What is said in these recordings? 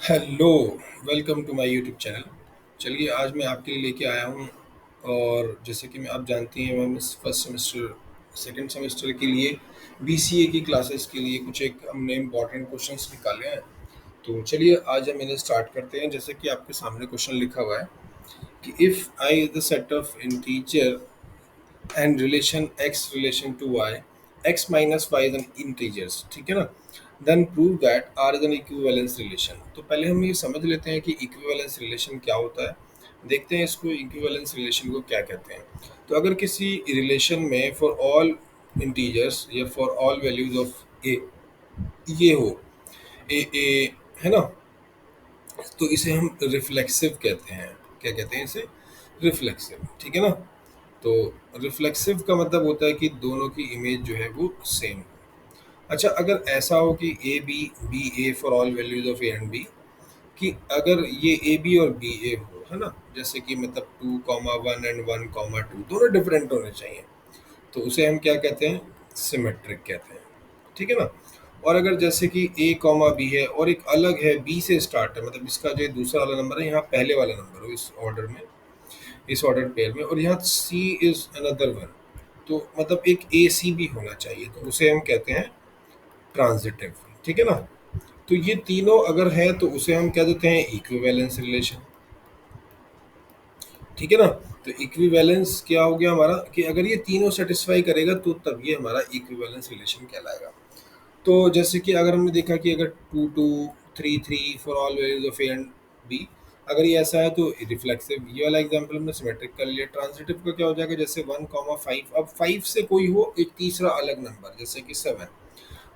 Hello, welcome to my YouTube channel. चलिए आज मैं आपके लिए लेके आया हूँ। और जैसे कि मैं आप जानती हैं, मैं फर्स्ट सेमेस्टर सेकंड सेमेस्टर के लिए बीसीए की क्लासेस के लिए कुछ एक हमने इम्पोर्टेंट क्वेश्चंस निकाले हैं। तो चलिए आज हम इन्हें स्टार्ट करते हैं। जैसे कि आपके सामने क्वेश्चन लिखा हुआ है कि if I is the set of integer and relation x relation to y, x minus y is an integers, ठीक है ना। Then prove that r is an equivalence relation. तो पहले हम ये समझ लेते हैं कि इक्विवेलेंस रिलेशन क्या होता है। देखते हैं इसको इक्विवेलेंस रिलेशन को क्या कहते हैं। तो अगर किसी रिलेशन में फॉर ऑल इंटीजर्स या फॉर ऑल वैल्यूज ऑफ ए ये हो ए है ना, तो इसे हम रिफ्लेक्सिव कहते हैं। क्या कहते हैं इसे? रिफ्लेक्सिव, ठीक है ना। तो रिफ्लेक्सिव का मतलब होता है कि दोनों की इमेज जो है वो सेम हो। अच्छा, अगर ऐसा हो कि b a for all values of a and b, कि अगर ये ए बी और बी ए हो, है ना, जैसे कि मतलब 2, 1 एंड 1, 2 दोनों डिफरेंट होने चाहिए, तो उसे हम क्या कहते हैं? सिमेट्रिक कहते हैं, ठीक है ना। और अगर जैसे कि ए कॉमा बी है और एक अलग है, बी से स्टार्ट है, मतलब इसका जो दूसरा वाला नंबर है यहाँ पहले वाला नंबर हो इस ऑर्डर में, इस ऑर्डर पेयर में, और यहाँ सी इज अनदर वन, तो मतलब एक ए सी भी होना चाहिए, तो उसे हम कहते हैं ट्रांजिटिव, ठीक है ना। तो ये तीनों अगर है तो उसे हम क्या देते हैं? इक्विवेलेंस रिलेशन, ठीक है ना। तो इक्विवेलेंस क्या हो गया हमारा, कि अगर ये तीनों सेटिस्फाई करेगा तो तब ये हमारा इक्विवेलेंस रिलेशन कहलाएगा। तो जैसे कि अगर हमने देखा कि अगर 2, 2, 3, 3 for all values of a and b, अगर ये ऐसा है तो रिफ्लेक्सिव। ये वाला एग्जांपल हमने सिमेट्रिक कर लिया। ट्रांजिटिव का क्या हो जाएगा? जैसे 1, 5, अब 5 से कोई हो एक तीसरा अलग नंबर, जैसे कि 7,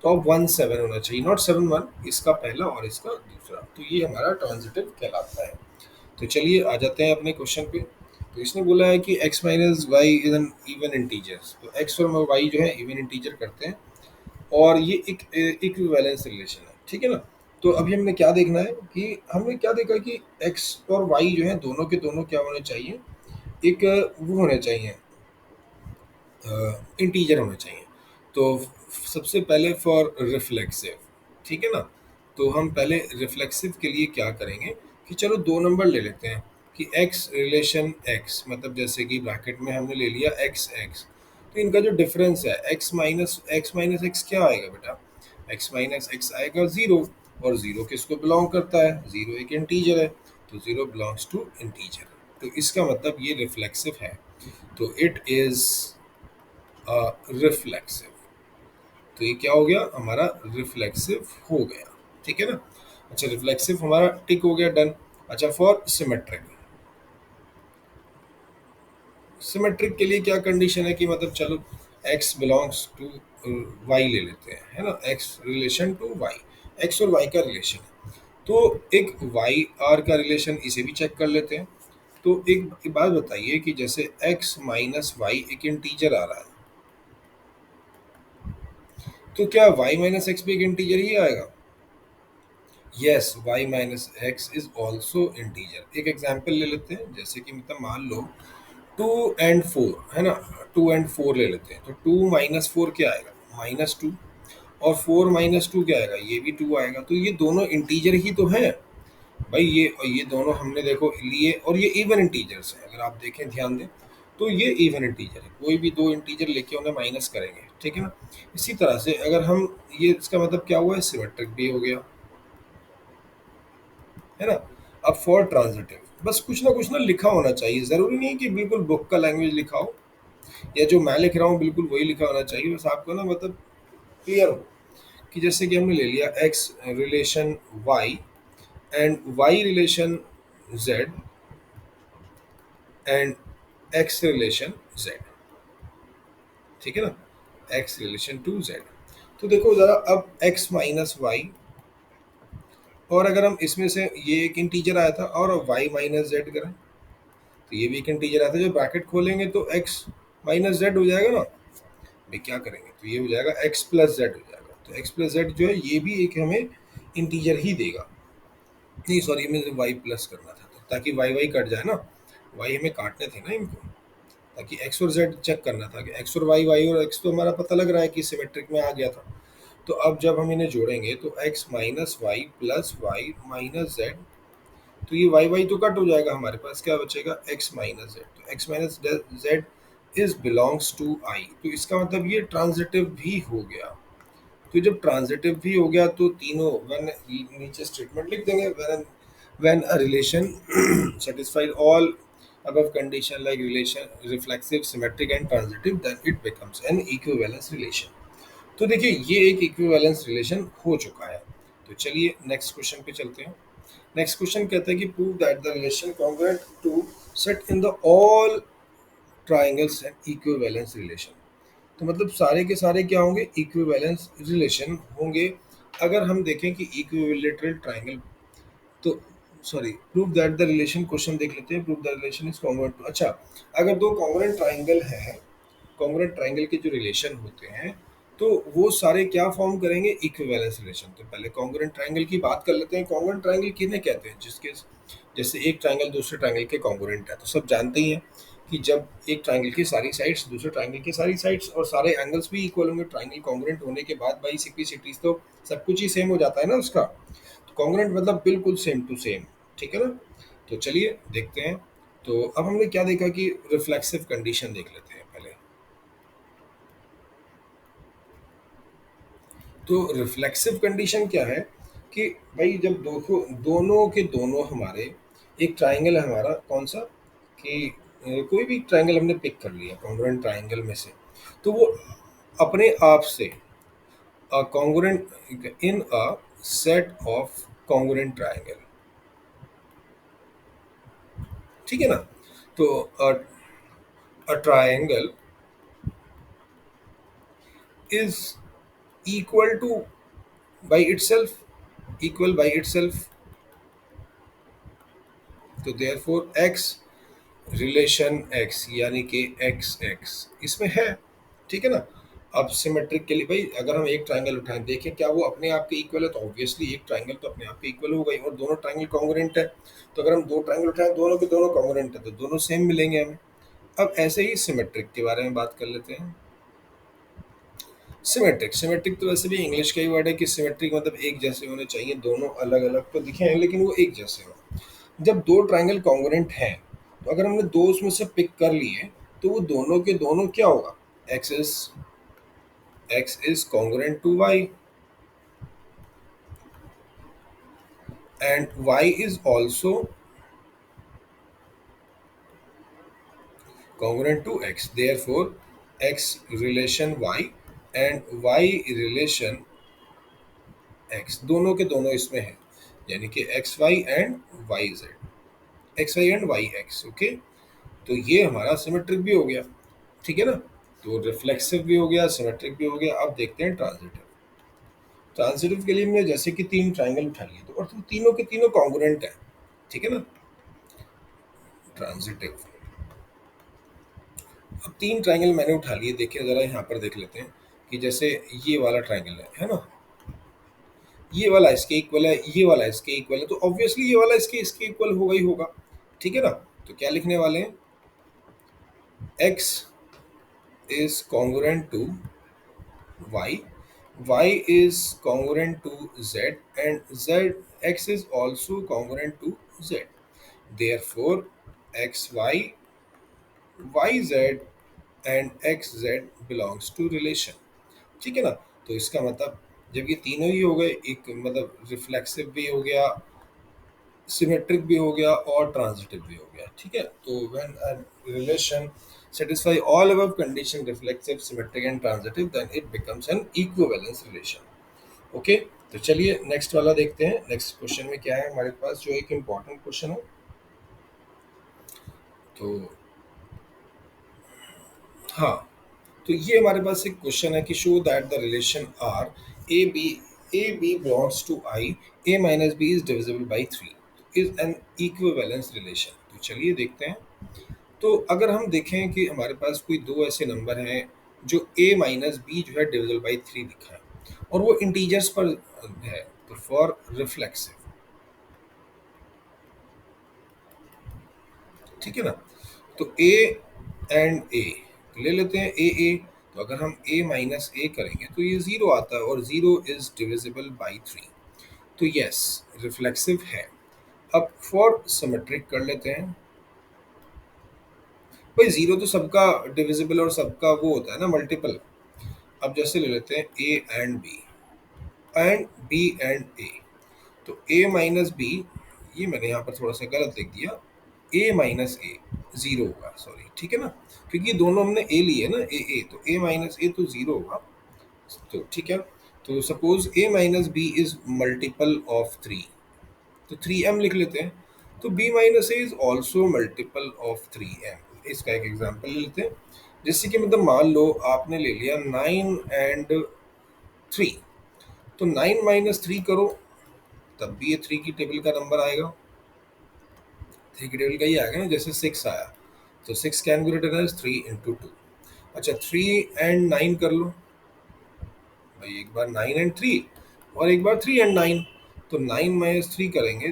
तो अब 1, 7 होना चाहिए, नॉट 7, 1, इसका पहला और इसका दूसरा, तो ये हमारा ट्रांजिटिव कहलाता है। तो चलिए आ जाते हैं अपने क्वेश्चन पे। तो इसने बोला है कि x minus y is an even integers, तो x और y जो है इवन इंटीजर करते हैं, और ये एक इक्विवेलेंस रिलेशन है, ठीक है ना। तो अभी हमने क्या देखना है कि हमने क्या देखा कि x और y जो है दोनों के दोनों क्या होने चाहिए? एक वो होने चाहिए, इंटीजर होने चाहिए। तो सबसे पहले फॉर रिफ्लेक्सिव, ठीक है ना। तो हम पहले रिफ्लेक्सिव के लिए क्या करेंगे कि चलो दो नंबर ले लेते हैं कि x रिलेशन x, मतलब जैसे कि ब्रैकेट में हमने ले लिया x x, तो इनका जो डिफरेंस है x माइनस x क्या आएगा बेटा? x माइनस x आएगा ज़ीरो, और ज़ीरो किसको बिलोंग करता है? ज़ीरो एक इंटीजर है, तो ज़ीरो बिलोंग्स टू इंटीजर, तो इसका मतलब ये रिफ्लेक्सिव है। तो इट इज़ रिफ्लेक्सिव। तो ये क्या हो गया? हमारा रिफ्लेक्सिव हो गया, ठीक है ना। अच्छा, रिफ्लेक्सिव हमारा टिक हो गया, डन। अच्छा, फॉर सिमेट्रिक, सिमेट्रिक के लिए क्या कंडीशन है कि मतलब चलो x बिलोंग्स टू y ले लेते हैं, है ना, x relation to y, x और y का रिलेशन है, तो एक y r का रिलेशन इसे भी चेक कर लेते हैं। तो एक बात बताइए कि जैसे x माइनस वाई एक इंटीजर आ रहा है, तो क्या y माइनस एक्स भी एक इंटीजर ही आएगा? Yes, y minus x is also integer. एक एग्जाम्पल ले लेते हैं, जैसे कि मतलब मान लो 2 and 4, है ना, 2 and 4 ले लेते हैं, तो 2 - 4 क्या आएगा? -2, और 4 - 2 क्या आएगा? ये भी 2 आएगा, तो ये दोनों इंटीजर ही तो हैं भाई। ये दोनों हमने देखो लिए, और ये इवन इंटीजर्स हैं, अगर आप देखें ध्यान दें तो ये इवन इंटीजर है, कोई भी दो इंटीजर लेके उन्हें माइनस करेंगे, ठीक है ना। इसी तरह से अगर हम, ये इसका मतलब क्या हुआ है? सिमेट्रिक भी हो गया, है ना। अब फॉर ट्रांजिटिव बस कुछ ना लिखा होना चाहिए, ज़रूरी नहीं कि बिल्कुल बुक का लैंग्वेज लिखा हो, या जो मैं लिख रहा हूँ बिल्कुल वही लिखा होना चाहिए, बस आपको ना मतलब क्लियर हो कि जैसे कि हमने ले लिया x relation y and y relation z and x relation z, ठीक है ना, x रिलेशन टू z। तो देखो ज़रा, अब x माइनस वाई, और अगर हम इसमें से ये एक इंटीजर आया था और y माइनस जेड करें, तो ये भी एक इंटीजर आता है, जो ब्रैकेट खोलेंगे तो x माइनस जेड हो जाएगा ना। भाई क्या करेंगे, तो ये हो जाएगा x प्लस जेड हो जाएगा, तो x प्लस जेड जो है ये भी एक हमें इंटीजर ही देगा। नहीं सॉरी, हमें वाई प्लस करना था, तो ताकि वाई वाई कट जाए ना, वाई हमें काटने थे ना इनको, ताकि एक्स और जेड चेक करना था कि एक्स और वाई, वाई और एक्स तो हमारा पता लग रहा है कि सिमेट्रिक में आ गया था, तो अब जब हम इन्हें जोड़ेंगे तो x minus y plus y minus Z, तो ये वाई वाई तो कट हो जाएगा, हमारे पास क्या बचेगा x माइनस जेड। तो x minus Z is belongs to I, तो इसका मतलब ये ट्रांजिटिव भी हो गया। तो जब ट्रांजिटिव भी हो गया तो तीनों व्हेन, नीचे स्टेटमेंट लिख देंगे, when a relation satisfied all above condition like relation reflexive symmetric and transitive then it becomes an equivalence relation। तो देखिए ये एक इक्विवेलेंस रिलेशन हो चुका है। तो चलिए नेक्स्ट क्वेश्चन पे चलते हैं। नेक्स्ट क्वेश्चन कहता है कि prove that the relation congruent to set in the all triangles and equivalence relation. तो मतलब सारे के सारे क्या होंगे, इक्विवेलेंस रिलेशन होंगे। अगर हम देखें कि इक्विलेटरल ट्राइंगल, तो sorry, prove that the relation, question देख लेते हैं। Prove the relation is congruent to, अच्छा, अगर दो कॉन्ग्रुएंट ट्राइंगल है, कॉन्ग्रुएंट ट्राइंगल के जो रिलेशन होते हैं तो वो सारे क्या फॉर्म करेंगे, इक्विवेलेंस रिलेशन। तो पहले कॉन्ग्रुएंट ट्राइंगल की बात कर लेते हैं। कॉन्ग्रुएंट ट्राइंगल किन्हें कहते हैं, जिसके जैसे एक ट्राइंगल दूसरे ट्राइंगल के कॉन्ग्रुएंट है, तो सब जानते ही हैं कि जब एक ट्राइंगल की सारी साइड्स दूसरे ट्राइंगल की सारी साइड्स और सारे एंगल्स भी इक्वल होंगे, ट्राइंगल कॉन्ग्रुएंट होने के बाद बाई सिंप्लिसिटीज तो सब कुछ ही सेम हो जाता है ना उसका। तो कॉन्ग्रुएंट मतलब बिल्कुल सेम टू सेम, ठीक है ना। तो चलिए देखते हैं। तो अब हमने क्या देखा कि रिफ्लेक्सिव कंडीशन देख लेते हैं पहले। तो रिफ्लेक्सिव कंडीशन क्या है कि भाई जब दोनों के दोनों हमारे, एक ट्राइंगल है हमारा कौन सा, कि कोई भी ट्राइंगल हमने पिक कर लिया कॉन्ग्रुएंट ट्राइंगल में से, तो वो अपने आप से congruent in a set of congruent triangle, ठीक है ना। तो a triangle is equal two by itself, equal by itself, तो देयरफॉर एक्स रिलेशन एक्स यानी कि एक्स एक्स इसमें है, ठीक है ना। अब सिमेट्रिक के लिए भाई अगर हम एक ट्राइंगल उठाएं, देखें क्या वो अपने आप के इक्वल है, तो ऑब्वियसली एक ट्राइंगल तो अपने आप के इक्वल हो गई और दोनों ट्राइंगल कॉन्ग्रुएंट है। तो अगर हम दो ट्राइंगल उठाएं दोनों के दोनों कॉन्ग्रुएंट है तो दोनों सेम मिलेंगे हमें। अब ऐसे ही सिमेट्रिक के बारे में बात कर लेते हैं। सिमेट्रिक, सिमेट्रिक तो वैसे भी इंग्लिश का ही वर्ड है कि सिमेट्रिक मतलब एक जैसे होने चाहिए, दोनों अलग अलग तो दिखे हैं लेकिन वो एक जैसे हो। जब दो ट्राइंगल कॉन्ग्रुएंट हैं तो अगर हमने दो उसमें से पिक कर लिए तो वो दोनों के दोनों क्या होगा, x is, x is congruent to y and y is also congruent to x, therefore x relation y and y relation x दोनों के दोनों इसमें है, यानी कि x y and y z, x y and y x, okay. तो ये हमारा सिमेट्रिक भी हो गया, ठीक है ना। तो रिफ्लेक्सिव भी हो गया, सिमेट्रिक भी हो गया। अब देखते हैं ट्रांजिटिव। ट्रांजिटिव के लिए हमने जैसे कि तीन ट्राइंगल उठा लिए तो और तो तीनों के तीनों कॉन्ग्रुएंट है, ठीक है ना। ट्रांजिटिव, अब तीन ट्राइंगल मैंने उठा लिए, देखिए जरा यहाँ पर देख लेते हैं कि जैसे ये वाला ट्राइंगल है ना, ये वाला इसके इक्वल है, ये वाला इसके इक्वल है, तो ऑब्वियसली ये वाला इसके इक्वल होगा ही होगा, ठीक है ना। तो क्या लिखने वाले हैं, x is congruent to y, y is congruent to z, and z, x is also congruent to z. Therefore, x y, y z and x z belongs to relation, ठीक है ना। तो इसका मतलब जब ये तीनों ही हो गए, एक मतलब रिफ्लेक्सिव भी हो गया, सिमेट्रिक भी हो गया और ट्रांजिटिव भी हो गया, ठीक है। तो when a relation satisfy all above condition reflexive symmetric and transitive then it becomes an equivalence relation, okay. तो चलिए नेक्स्ट वाला देखते हैं। नेक्स्ट क्वेश्चन में क्या है हमारे पास, जो एक इम्पॉर्टेंट क्वेश्चन है। तो हाँ, तो ये हमारे पास एक क्वेश्चन है कि show that the relation R a b belongs to I, a minus b is divisible by three, is an equivalence relation. तो चलिए देखते हैं। तो अगर हम देखें कि हमारे पास कोई दो ऐसे नंबर हैं जो a माइनस बी जो है डिविजल बाई थ्री लिखा है और वो इंटीजर्स पर है, तो फॉर रिफ्लेक्सिव, ठीक है ना। तो a एंड a ले लेते हैं, ए ए, तो अगर हम a माइनस ए करेंगे तो ये ज़ीरो आता है और ज़ीरो इज डिविजिबल बाई 3। तो यस, रिफ्लेक्सिव है। अब फॉर सिमेट्रिक कर लेते हैं। भाई ज़ीरो तो सबका डिविजिबल और सबका वो होता है ना, मल्टीपल। अब जैसे ले लेते हैं एंड बी एंड ए। तो a माइनस बी, ये मैंने यहाँ पर थोड़ा सा गलत लिख दिया, a माइनस ए ज़ीरो होगा, सॉरी, ठीक है ना, क्योंकि ये दोनों हमने a लिए ना, ए तो a माइनस ए तो ज़ीरो होगा। तो ठीक है, तो suppose a minus b is multiple of 3, तो 3m लिख लेते हैं। तो b minus A is also multiple of 3m। इसका एक एग्जाम्पल ले लेते हैं। जैसे कि मतलब मान लो आपने ले लिया 9 एंड 3, तो 9 - 3 करो, तब भी ये 3 की टेबल का नंबर आएगा। 3 की टेबल का ये आएगा ना, जैसे 6 आया, तो 6 कैन बी रिटन एज 3 × 2। अच्छा, 3 एंड 9 कर लो भाई, एक बार 9 एंड 3 और एक बार 3 एंड 9। तो 9 - 3 करेंगे,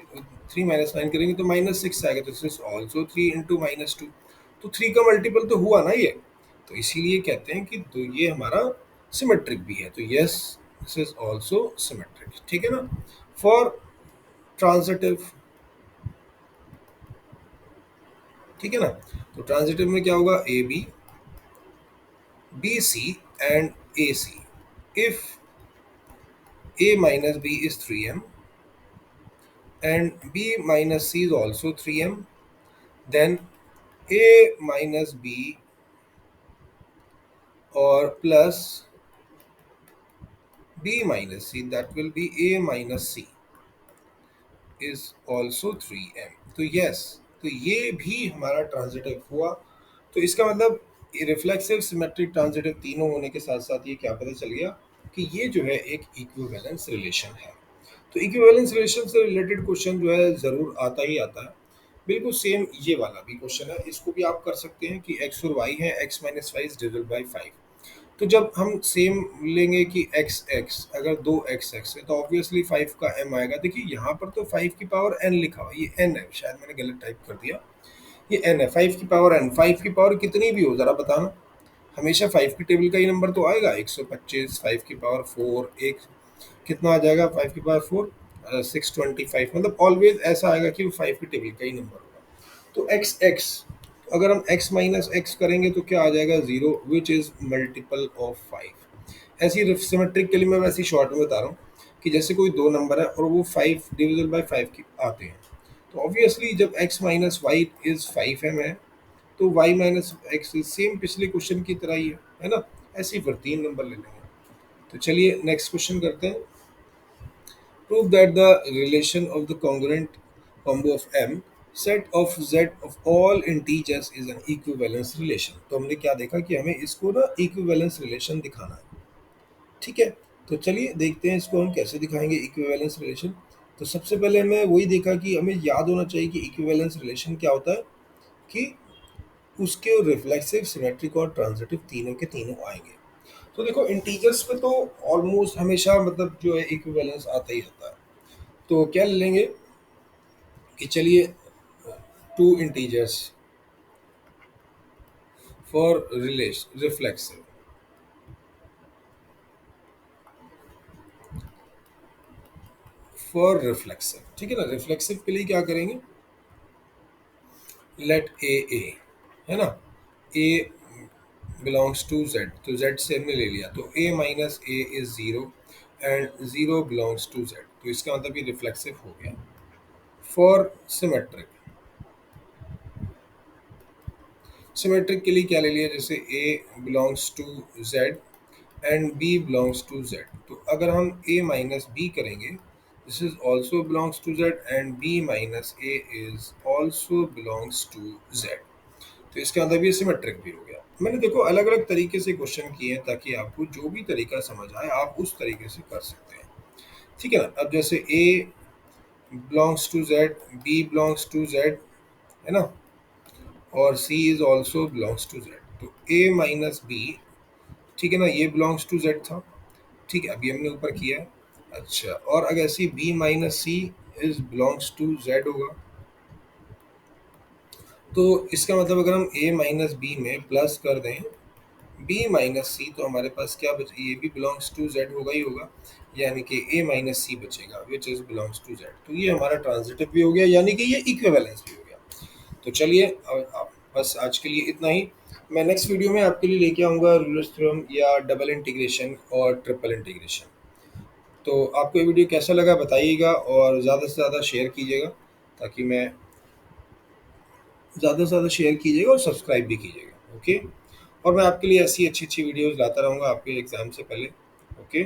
3 - 9 करेंगे तो -6 आएगा, तो दिस इज ऑल्सो 3 × -2। तो 3 का मल्टीपल तो हुआ ना ये, तो इसीलिए कहते हैं कि तो ये हमारा सिमेट्रिक भी है। तो yes, this is also symmetric, ठीक है ना। फॉर ट्रांजिटिव, ठीक है ना, तो ट्रांजिटिव में क्या होगा, a b c and a c. If a minus b is 3m and b minus c is also 3m, then a minus b or plus b minus c, that will be a minus c, is also 3m। तो yes, तो ये भी हमारा transitive हुआ। तो इसका मतलब reflexive, symmetric, transitive तीनों होने के साथ साथ ये क्या पता चल गया कि ये जो है एक इक्विवेलेंस रिलेशन है। तो इक्विवेलेंस रिलेशन से रिलेटेड क्वेश्चन जो है ज़रूर आता ही आता है। बिल्कुल सेम ये वाला भी क्वेश्चन है, इसको भी आप कर सकते हैं कि x और y है, x minus y is divided by 5। तो जब हम सेम लेंगे कि x x, अगर दो x x है तो ऑब्वियसली 5 का m आएगा। देखिए यहाँ पर तो 5 की पावर n लिखा हुआ है, ये n है, शायद मैंने गलत टाइप कर दिया, ये n है, 5 की पावर n। 5 की पावर कितनी भी हो ज़रा बताना, हमेशा 5 की टेबल का ही नंबर तो आएगा। 125, 5 की पावर 4, एक कितना आ जाएगा 5 की पावर 4, 625, मतलब ऑलवेज ऐसा आएगा कि वो 5 की टेबल का ही नंबर होगा। तो एक्स एक्स, अगर हम x माइनस एक्स करेंगे तो क्या आ जाएगा, 0, विच इज़ मल्टीपल ऑफ 5। ऐसी सिमेट्रिक के लिए मैं वैसे शॉर्ट में बता रहा हूँ कि जैसे कोई दो नंबर है और वो 5 डिविजिबल बाय 5 की आते हैं, तो ऑब्वियसली जब x minus Y is 5m है, तो y माइनस एक्स सेम पिछले क्वेश्चन की तरह ही है ना। ऐसे ही फिर 3 नंबर ले लेंगे। तो चलिए नेक्स्ट क्वेश्चन करते हैं। Prove that the relation of the congruent combo of m set of z of all integers is an equivalence relation। तो हमने क्या देखा कि हमें इसको ना इक्विवेलेंस रिलेशन दिखाना है, ठीक है। तो चलिए देखते हैं इसको हम कैसे दिखाएंगे इक्विवेलेंस रिलेशन। तो सबसे पहले हमें वही देखा कि हमें याद होना चाहिए कि इक्विवेलेंस रिलेशन क्या होता है, कि उसके रिफ्लेक्सिव, सिमेट्रिक और ट्रांजिटिव तीनों के तीनों आएंगे। तो देखो इंटीजर्स पे तो ऑलमोस्ट हमेशा मतलब जो है इक्विवेलेंस आता ही आता है। तो क्या ले लेंगे कि चलिए two integers for relation reflexive, for reflexive, ठीक है ना। रिफ्लेक्सिव के लिए क्या करेंगे, लेट ए है ना, ए बिलोंग्स टू जेड, तो जेड से हमने ले लिया, तो A minus A is 0 and 0 belongs to Z, तो इसका मतलब ये रिफ्लेक्सिव हो गया। फॉर सिमेट्रिक, सिमेट्रिक के लिए क्या ले लिया, जैसे A belongs to Z and B belongs to Z, तो अगर हम a माइनस बी करेंगे, this is also belongs to Z and b minus A is also belongs to Z, तो इसका मतलब ये सिमेट्रिक भी हो गया। मैंने देखो अलग अलग तरीके से क्वेश्चन किए हैं ताकि आपको जो भी तरीका समझ आए आप उस तरीके से कर सकते हैं, ठीक है ना। अब जैसे a belongs to z, b belongs to z, है ना, और c is also belongs to Z, तो a माइनस बी, ठीक है ना, ये बिलोंग्स टू जेड था, ठीक है, अभी हमने ऊपर किया है। अच्छा, और अगर ऐसी b minus c is belongs to z होगा, तो इसका मतलब अगर हम a माइनस बी में प्लस कर दें बी माइनस सी, तो हमारे पास क्या बचे, ये भी बिलोंग्स टू जेड होगा ही होगा, यानी कि ए माइनस सी बचेगा which is belongs to Z. तो ये हमारा ट्रांजिटिव भी हो गया, यानी कि ये इक्विवेलेंस भी हो गया। तो चलिए बस आज के लिए इतना ही। मैं नेक्स्ट वीडियो में आपके लिए लेके आऊँगा रूलर्स थ्योरम या डबल इंटीग्रेशन और ट्रिपल इंटीग्रेशन। तो आपको ये वीडियो कैसा लगा बताइएगा, और ज़्यादा से ज़्यादा शेयर कीजिएगा, ताकि मैं ज़्यादा से ज़्यादा शेयर कीजिएगा और सब्सक्राइब भी कीजिएगा। ओके, और मैं आपके लिए ऐसी अच्छी अच्छी वीडियोज़ लाता रहूँगा आपके एग्ज़ाम से पहले। ओके।